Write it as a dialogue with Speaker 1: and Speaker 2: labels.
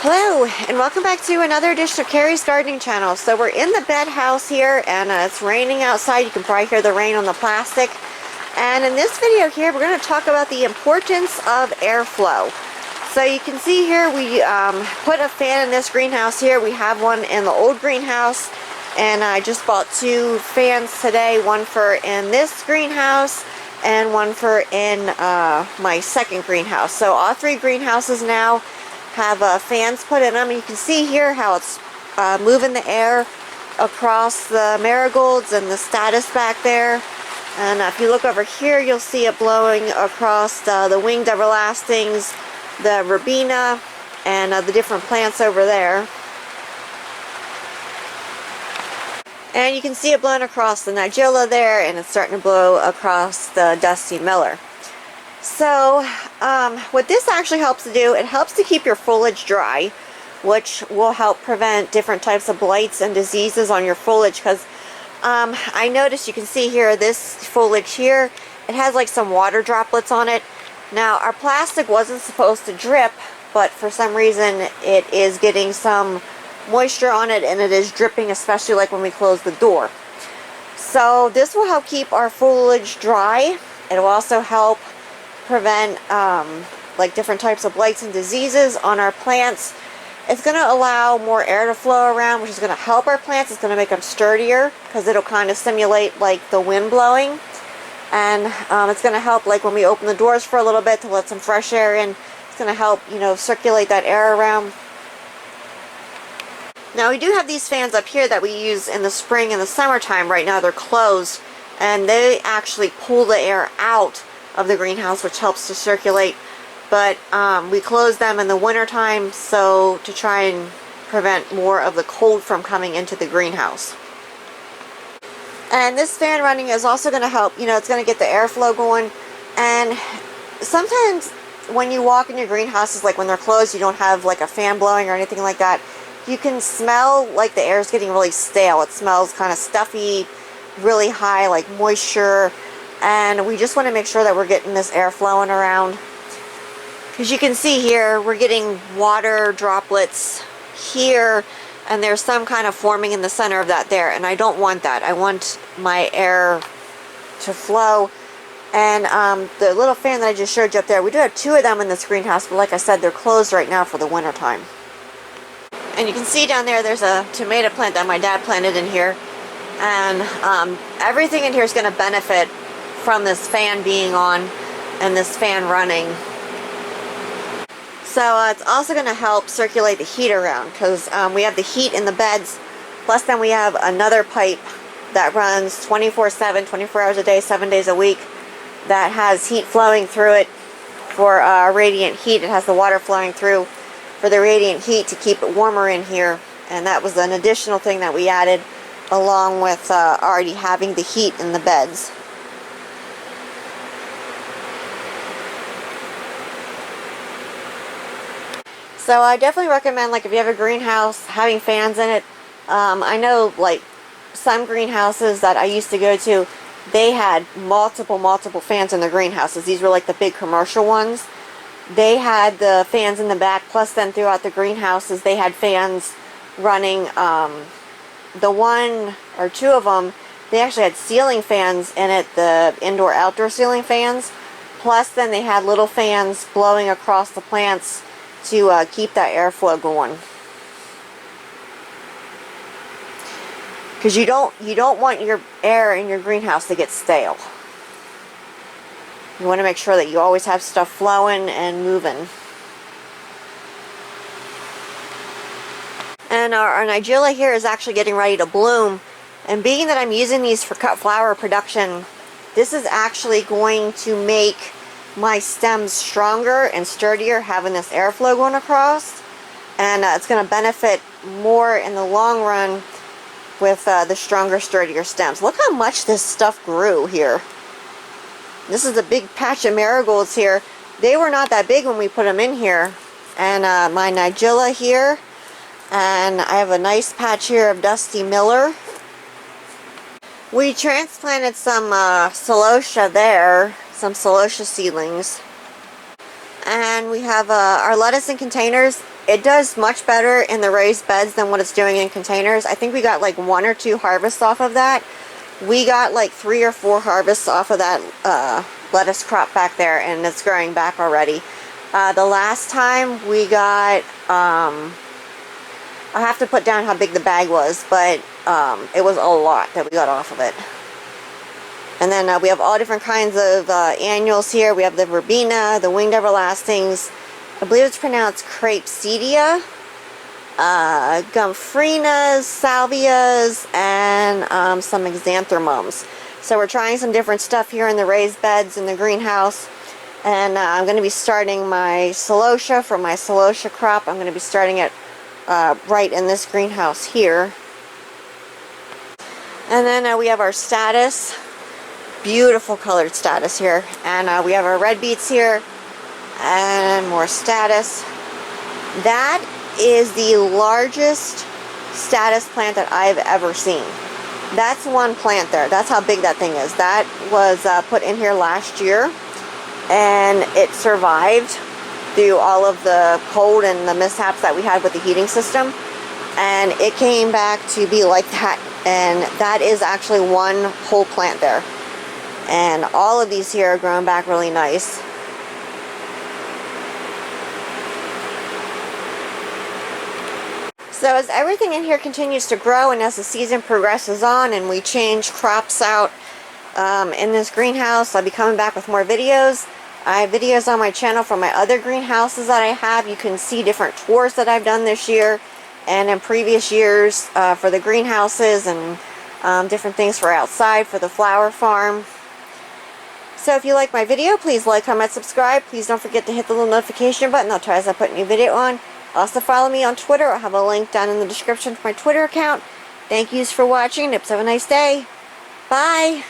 Speaker 1: Hello, and welcome back to another edition of Carrie's Gardening Channel. So we're in the bed house here, and it's raining outside. You can probably hear the rain on the plastic. And in this video here, we're going to talk about the importance of airflow. So you can see here, we put a fan in this greenhouse here. We have one in the old greenhouse, and I just bought two fans today. One for in this greenhouse, and one for in my second greenhouse. So all three greenhouses now have fans put in them. You can see here how it's moving the air across the marigolds and the status back there. And if you look over here, you'll see it blowing across the winged everlastings, the verbena, and the different plants over there. And you can see it blowing across the nigella there, and it's starting to blow across the dusty miller. So what this actually helps to do, it helps to keep your foliage dry, which will help prevent different types of blights and diseases on your foliage. Because I noticed, you can see here, this foliage here, it has like some water droplets on it. Now our plastic wasn't supposed to drip, but for some reason it is getting some moisture on it, and it is dripping, especially like when we close the door. So this will help keep our foliage dry. It will also help prevent like different types of blights and diseases on our plants. It's going to allow more air to flow around, which is going to help our plants. It's going to make them sturdier because it'll kind of simulate like the wind blowing. And it's going to help, like when we open the doors for a little bit to let some fresh air in. It's going to help, you know, circulate that air around. Now we do have these fans up here that we use in the spring and the summertime. Right now they're closed, and they actually pull the air out of the greenhouse, which helps to circulate. But we close them in the winter time, so to try and prevent more of the cold from coming into the greenhouse. And this fan running is also going to help, you know, it's going to get the airflow going. And sometimes when you walk in your greenhouses, like when they're closed, you don't have like a fan blowing or anything like that, you can smell like the air is getting really stale. It smells kind of stuffy, really high, like moisture. And we just want to make sure that we're getting this air flowing around. Because you can see here, we're getting water droplets here, and there's some kind of forming in the center of that there, and I don't want that. I want my air to flow. And the little fan that I just showed you up there, we do have two of them in this greenhouse, but like I said, they're closed right now for the winter time. And you can see down there, there's a tomato plant that my dad planted in here, and everything in here is going to benefit from this fan being on and this fan running. So it's also going to help circulate the heat around, because we have the heat in the beds, plus then we have another pipe that runs 24/7, 24 hours a day, 7 days a week, that has heat flowing through it for radiant heat. It has the water flowing through for the radiant heat to keep it warmer in here. And that was an additional thing that we added along with already having the heat in the beds. So I definitely recommend, like if you have a greenhouse, having fans in it. I know like some greenhouses that I used to go to, they had multiple fans in their greenhouses. These were like the big commercial ones. They had the fans in the back, plus then throughout the greenhouses they had fans running. The one or two of them, they actually had ceiling fans in it, the indoor-outdoor ceiling fans. Plus then they had little fans blowing across the plants to keep that airflow going. Because you don't want your air in your greenhouse to get stale. You want to make sure that you always have stuff flowing and moving. And our nigella here is actually getting ready to bloom. And being that I'm using these for cut flower production, this is actually going to make my stems stronger and sturdier, having this airflow going across. And it's going to benefit more in the long run with the stronger, sturdier stems. Look how much this stuff grew here. This is a big patch of marigolds here. They were not that big when we put them in here. And my nigella here, and I have a nice patch here of dusty miller. We transplanted some celosia there, some celosia seedlings. And we have our lettuce in containers. It does much better in the raised beds than what it's doing in containers. I think we got like 1 or 2 harvests off of that. We got like 3 or 4 harvests off of that lettuce crop back there, and it's growing back already. The last time we got, I have to put down how big the bag was, but it was a lot that we got off of it. And then we have all different kinds of annuals here. We have the verbena, the winged everlastings. I believe it's pronounced crapsedia, gumphrenas, salvias, and some xanthormums. So we're trying some different stuff here in the raised beds in the greenhouse. And I'm going to be starting my celosia for my celosia crop. I'm going to be starting it right in this greenhouse here. And then we have our status. Beautiful colored status here. And we have our red beets here. And more status. That is the largest status plant that I've ever seen. That's one plant there. That's how big that thing is. That was put in here last year. And it survived through all of the cold and the mishaps that we had with the heating system. And it came back to be like that. And that is actually one whole plant there. And all of these here are growing back really nice. So as everything in here continues to grow and as the season progresses on and we change crops out in this greenhouse, I'll be coming back with more videos. I have videos on my channel from my other greenhouses that I have. You can see different tours that I've done this year and in previous years for the greenhouses and different things for outside for the flower farm. So if you like my video, please like, comment, subscribe. Please don't forget to hit the little notification button. I'll try as I put a new video on. Also follow me on Twitter. I'll have a link down in the description to my Twitter account. Thank yous for watching. Have a nice day. Bye.